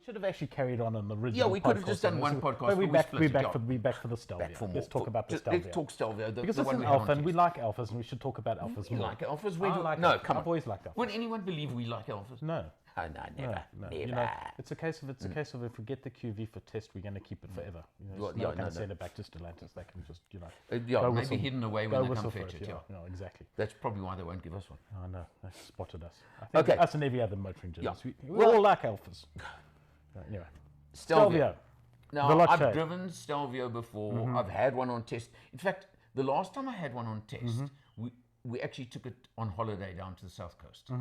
Should have actually carried on the original. Yeah, we could have podcast just done on one this. podcast, But but we split it, yeah. we back for the Stelvio. Back for more. Let's talk about the Just Stelvio. let's talk Stelvio. Because the it's one an we had on Alfa, and we test. like Alfas, and we should talk about Alfas We more. like Alfas. No, Come I've on. always liked Alfas. Would anyone believe we like Alfas? No. Oh, no, never. No. Never. You know, it's a case of if we get the QV for test, we're going to keep it forever. You know, Well, no yeah, one can no. send it back to Stellantis. They can just, yeah, go maybe whistle- hidden away go when they come whistle for fetch it. Yeah. No, exactly. That's probably why they won't give us one. Oh no, they spotted us. I think Okay. us and every other motoring journalist. Yeah. We all like Alfas. Anyway, Stelvio. Now, Veloce. I've driven Stelvio before. I've had one on test. In fact, the last time I had one on test, we actually took it on holiday down to the South Coast.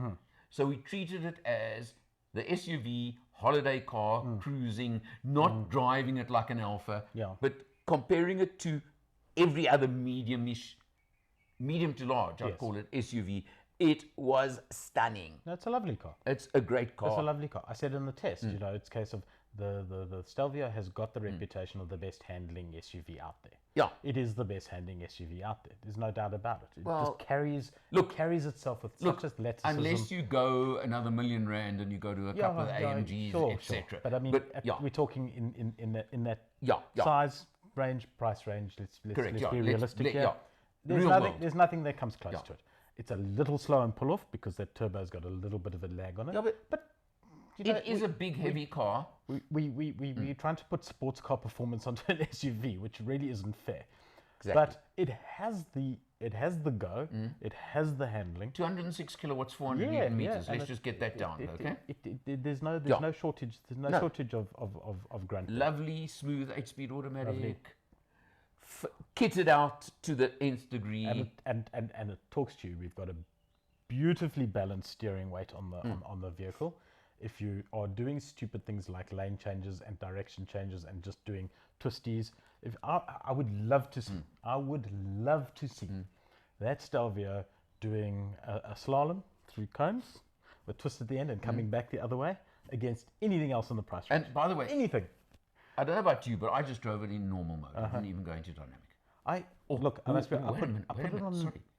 So we treated it as the SUV holiday car, cruising, not driving it like an Alfa, Yeah. but comparing it to every other medium to large, I'd Yes. call it SUV. It was stunning. No, it's a lovely car. It's a great car. It's a lovely car. I said in the test, it's a case of the Stelvio has got the reputation of the best handling SUV out there. Yeah. It is the best handling SUV out there. There's no doubt about it. It Well, just carries itself with Look, such athleticism. unless you go another $1,000,000 and you go to a couple of AMGs, sure, etc. But I mean, we're talking in that Yeah. size range, price range. Let's Correct, yeah. be Let's- realistic let- here. yeah. There's Real nothing. world. There's nothing that comes close Yeah. to it. It's a little slow and pull off because that turbo's got a little bit of a lag on it. Yeah, but you know, it is a big, heavy car. we're trying to put sports car performance onto an SUV, which really isn't fair. Exactly. But it has the go, it has the handling. 206 kilowatts, 400 Yeah, newton meters. and Let's just get that down, okay? There's no Yeah. shortage. There's no No. shortage of grunt. Lovely, smooth, 8-speed automatic. Kitted out to the nth degree. and it talks to you. We've got a beautifully balanced steering weight on the vehicle. If you are doing stupid things like lane changes and direction changes and just doing twisties, if I would love to see, that Stelvio doing a slalom through cones, with twist at the end and coming back the other way against anything else in the price range. And by the way, Anything. I don't know about you, but I just drove it in normal mode. I didn't even go into dynamic. Look, I Wait a put minute. it on.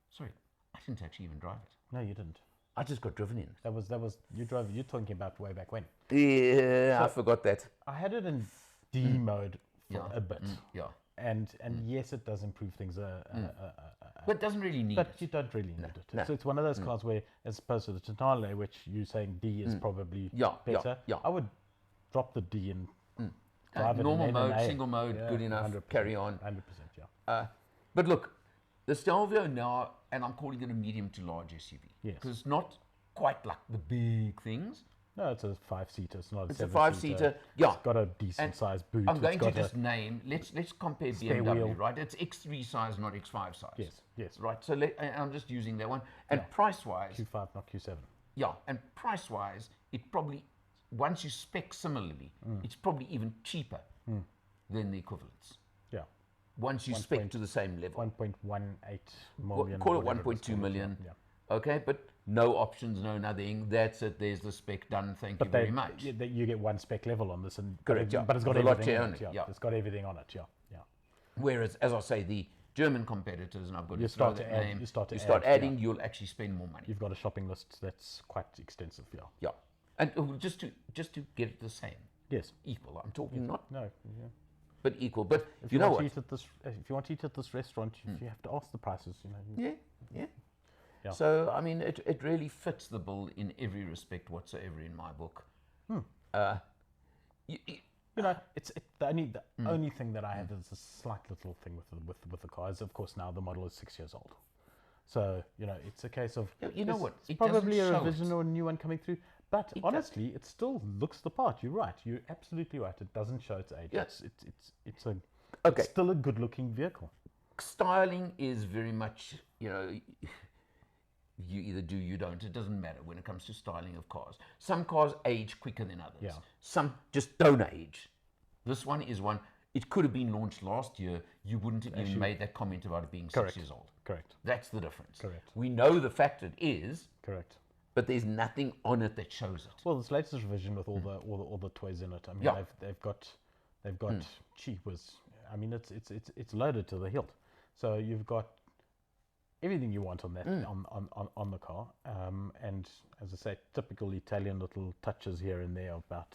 Sorry. I didn't actually even drive it. No, you didn't. I just got driven in. That was you drove. You're talking about way back when. Yeah, I forgot that. I had it in D mode for a bit. Yeah. And yes, it does improve things. But it doesn't really need But it. you don't really need it. no. So it's one of those cars where, as opposed to the Tonale, which you're saying D is probably Yeah, yeah, better, yeah. I would drop the D and drive it Normal in mode, N and A. single mode, good enough, 100%, carry on. 100%, yeah. But look, the Stelvio now, and I'm calling it a medium to large SUV. Yes. Because it's not quite like the big things. No, it's a 5-seater. It's not a 7-seater. It's a 5-seater, yeah. It's got a decent And sized boot. I'm going It's to got a- just name, let's compare Spare BMW, wheel. right? It's X3 size, not X5 size. Yes. Right, so I'm just using that one. And price-wise, Q5, not Q7. yeah, and price-wise, it probably, once you spec similarly, it's probably even cheaper than the equivalents. Yeah. Once you spec to the same level. 1.18 million. Call it whatever it's 1.2 million. Yeah. Okay, but no options, no nothing. That's it. There's the spec done. Thank you very much. You get one spec level on this, and Correct, yeah. but it's got Veloce everything on only, it. Yeah. yeah. It's got everything on it. Yeah. Whereas, as I say, the German competitors, and I've got to You throw start that to add- name. you start to add, adding, you'll actually spend more money. You've got a shopping list that's quite extensive. Yeah. Yeah, and just to get it the same, Yes. equal. I'm talking not, No. Yeah. but equal. But If you know want what? to eat at this, if you want to eat at this restaurant, you have to ask the prices. You know. Yeah. Yeah. So I mean, it really fits the bill in every respect whatsoever in my book. You know, the only thing that I have is a slight little thing with the car is, of course, now the model is 6 years old. So you know, it's a case of You know it's what? It probably doesn't a show revision it. or a new one coming through. But honestly, it still looks the part. You're right. You're absolutely right. It doesn't show its age. Yeah. It's still a good-looking vehicle. Styling is very much, you either do, you don't. It doesn't matter when it comes to styling of cars. Some cars age quicker than others. Yeah. Some just don't age. This one is one, it could have been launched last year. You wouldn't have even made that comment about it being 6 years old. Correct. That's the difference. Correct. We know the fact it is, Correct. but there's nothing on it that shows it. Well, this latest revision with all the toys in it. I mean, Yeah. they've got gee whiz. I mean, it's loaded to the hilt. So you've got everything you want on that on the car. And as I say, typical Italian little touches here and there about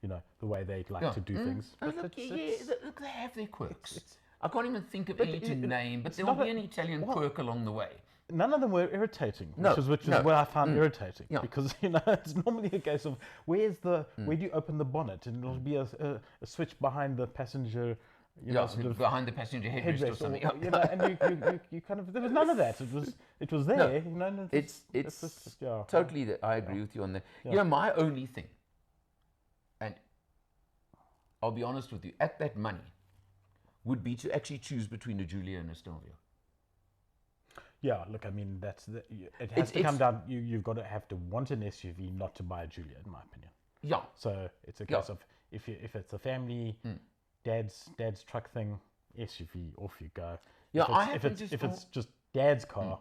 the way they like to do things. Oh, But look, it's look, they have their quirks. I can't even think of any to name, but there not will be a- an Italian quirk along the way. none of them were irritating, No, which is no. what I found irritating. Yeah. Because it's normally a case of where do you open the bonnet, and it'll be a switch behind the passenger, sort of behind the passenger headrest or headrest, something. and you kind of, there was none of that. It was there. No, and it's just, yeah. totally that. I agree with you on that. My only thing, and I'll be honest with you, at that money, would be to actually choose between a Giulia and a Stelvio. Yeah, look, I mean, it has to come down. You've got to have to want an SUV, not to buy a Giulia, in my opinion. Yeah. So it's a case of if it's a family, dad's truck thing, SUV, off you go. Yeah, if it's just dad's car,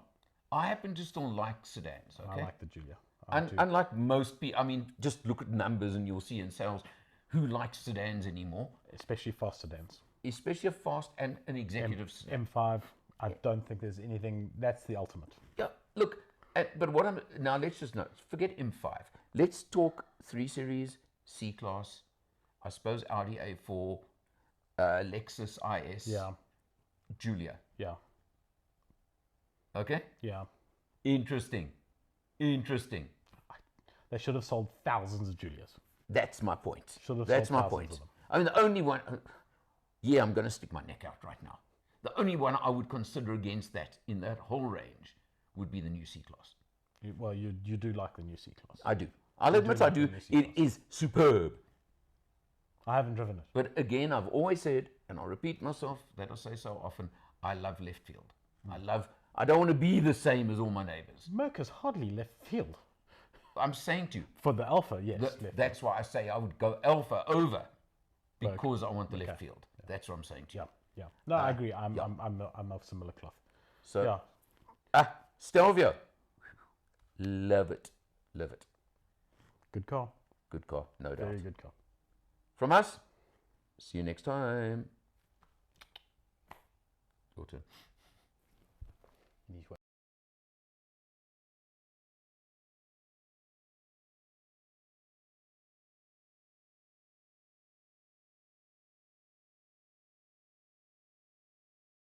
I happen to still like sedans. Okay. I like the Giulia. Unlike most people, I mean, just look at numbers and you'll see in sales who likes sedans anymore, Especially fast sedans. especially a fast and an executive sedan. M5, I don't think there's anything, that's the ultimate. Yeah, look, but now let's just know, forget M5. Let's talk 3 Series, C-Class, I suppose Audi A4, Lexus IS, Yeah, Giulia. yeah, Okay? yeah. Interesting. They should have sold thousands of Giulias. That's my point. Should have That's sold my thousands point. of them. I mean, the only one, I'm going to stick my neck out right now. The only one I would consider against that in that whole range would be the new C-Class. You do like the new C-Class. I do. I'll admit I do. It is superb. I haven't driven it. But again, I've always said, and I'll repeat myself, that I say so often, I love left field. I don't want to be the same as all my neighbors. Merca's hardly left field. I'm saying to you, For the Alpha, yes. that's why I say I would go Alpha over because I want the left field. That's what I'm saying to you. Yeah. No, I agree. I'm of similar cloth. So, Yeah. Stelvio, love it. Good car. Good car, no doubt. Very good car. From us, see you next time. Your turn.